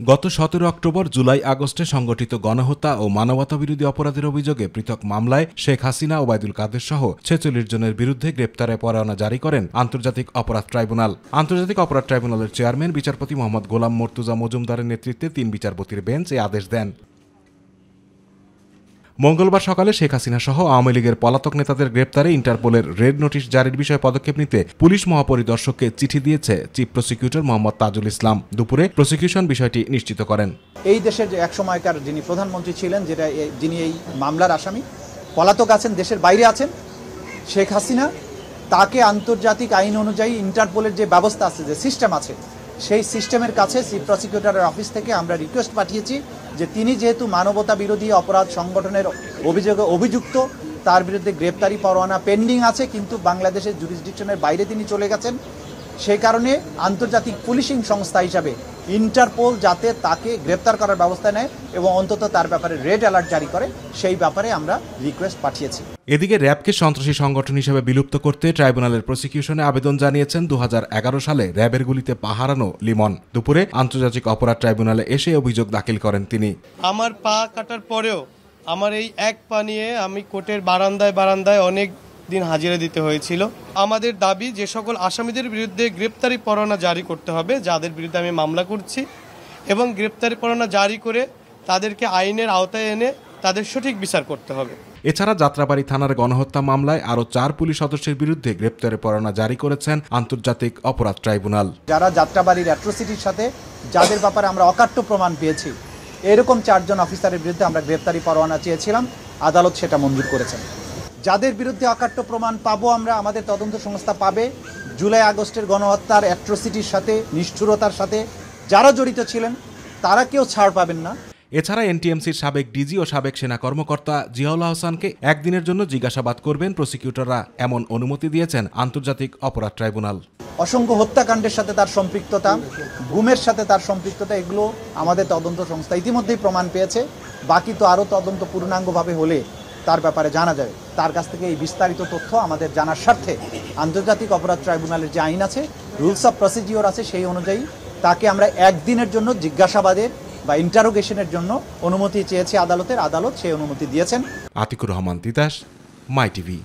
গত 17 অক্টোবর জুলাই আগস্টে সংগঠিত গণহত্যা ও মানবতাবিরোধী অপরাধের অভিযোগে পৃথক মামলায় শেখ হাসিনা, ওবায়দুল কাদের সহ 46 জনের বিরুদ্ধে গ্রেপ্তারে পরোয়ানা জারি করেন আন্তর্জাতিক অপরাধ ট্রাইব্যুনাল। আন্তর্জাতিক অপরাধ ট্রাইব্যুনালের চেয়ারম্যান বিচারপতি মোহাম্মদ গোলাম মর্তুজা মজুমদারের নেতৃত্বে 3 বিচারপতির বেঞ্চ এই আদেশ দেন। মঙ্গলবার সকালে শেখ হাসিনা সহ আওয়ামী লীগের পলাতক নেতাদের গ্রেপ্তারে ইন্টারপোলের রেড নোটিশ জারির বিষয়ে পদক্ষেপ নিতে পুলিশ মহাপরিদর্শককে চিঠি দিয়েছে চিফ প্রসিকিউটর মোহাম্মদ তাজুল ইসলাম। দুপুরে প্রসিকিউশন বিষয়টি নিশ্চিত করেন। এই দেশের যে একসময়কার যিনি প্রধানমন্ত্রী ছিলেন, যিনি এই মামলার আসামি, পলাতক আছেন, দেশের বাইরে আছেন, শেখ হাসিনা, তাকে আন্তর্জাতিক আইন অনুযায়ী ইন্টারপোলের যে ব্যবস্থা আছে, যে সিস্টেম আছে, সেই সিস্টেমের কাছে চিফ প্রসিকিউটরের অফিস থেকে আমরা রিকোয়েস্ট পাঠিয়েছি যে তিনি যেহেতু মানবতা বিরোধী অপরাধ সংগঠনের অভিযোগে অভিযুক্ত, তার বিরুদ্ধে গ্রেপ্তারি পরোয়ানা পেন্ডিং আছে, কিন্তু বাংলাদেশের জুরিসডিকশনের বাইরে তিনি চলে গেছেন। সেই কারণে আন্তর্জাতিক পুলিশিং সংস্থা হিসাবে ইন্টারপোল যাতে তাকে গ্রেপ্তার করার ব্যবস্থা নেয় এবং অন্তত তার ব্যাপারে রেড অ্যালার্ট জারি করে, সেই ব্যাপারে আমরা রিকোয়েস্ট পাঠিয়েছি। এদিকে র্যাবকে সন্ত্রাসী সংগঠন হিসেবে বিলুপ্ত করতে ট্রাইব্যুনালের প্রসিকিউশনে আবেদন জানিয়েছেন 2011 সালে র্যাবের গুলিতে পা হারানো লিমন। দুপুরে আন্তর্জাতিক অপরাধ ট্রাইব্যুনালে এসে অভিযোগ দাখিল করেন তিনি। আমার পা কাটার পরেও আমার এই এক পা নিয়ে আমি কোর্টের বারান্দায় অনেক দিন হাজিরা দিতে হয়েছিল। আমাদের দাবি যে সকল আসামিদের বিরুদ্ধে গ্রেপ্তারি পরোয়ানা জারি করতে হবে, যাদের বিরুদ্ধে আমি মামলা করছি, এবং গ্রেপ্তারি পরোয়ানা জারি করে তাদেরকে আইনের আওতায় এনে তাদের সঠিক বিচার করতে হবে। এছাড়া যাত্রাবাড়ী থানার গণহত্যা মামলায় আরও 4 পুলিশ সদস্যের বিরুদ্ধে গ্রেপ্তারি পরোয়ানা জারি করেছেন আন্তর্জাতিক অপরাধ ট্রাইব্যুনাল। যারা যাত্রাবাড়ির অ্যাট্রোসিটির সাথে, যাদের ব্যাপারে আমরা অকাট্য প্রমাণ পেয়েছি, এরকম 4 জন অফিসারের বিরুদ্ধে আমরা গ্রেপ্তারি পরোয়ানা চেয়েছিলাম, আদালত সেটা মঞ্জুর করেছেন। যাদের বিরুদ্ধে অকাট্য প্রমাণ পাবো আমরা, আমাদের তদন্ত সংস্থা পাবে, জুলাই আগস্টের গণহত্যার অ্যাট্রোসিটির সাথে, নিষ্ঠুরতার সাথে যারা জড়িত ছিলেন তারা কেউ ছাড় পাবেন না। এছাড়া এনটিএমসির সাবেক ডিজি ও সাবেক সেনা কর্মকর্তা জিয়াউল হাসানকে একদিনের জন্য জিজ্ঞাসাবাদ করবেন প্রসিকিউটররা, এমন অনুমতি দিয়েছেন আন্তর্জাতিক অপরাধ ট্রাইব্যুনাল। অসংখ্য হত্যাকাণ্ডের সাথে তার সম্পৃক্ততা, গুমের সাথে তার সম্পৃক্ততা, এগুলো আমাদের তদন্ত সংস্থা ইতিমধ্যেই প্রমাণ পেয়েছে। বাকি তো আরও তদন্ত পূর্ণাঙ্গভাবে হলে তার ব্যাপারে জানা যাবে। তার কাছ থেকে এই বিস্তারিত তথ্য আমাদের জানার স্বার্থে আন্তর্জাতিক অপরাধ ট্রাইব্যুনালের যে আইন আছে, রুলস অফ প্রসিডিওর আছে, সেই অনুযায়ী তাকে আমরা একদিনের জন্য জিজ্ঞাসাবাদের বা ইন্টারোগেশনের জন্য অনুমতি চেয়েছি আদালত সেই অনুমতি দিয়েছেন। আতিকুর রহমান তিতাস, মাই টিভি।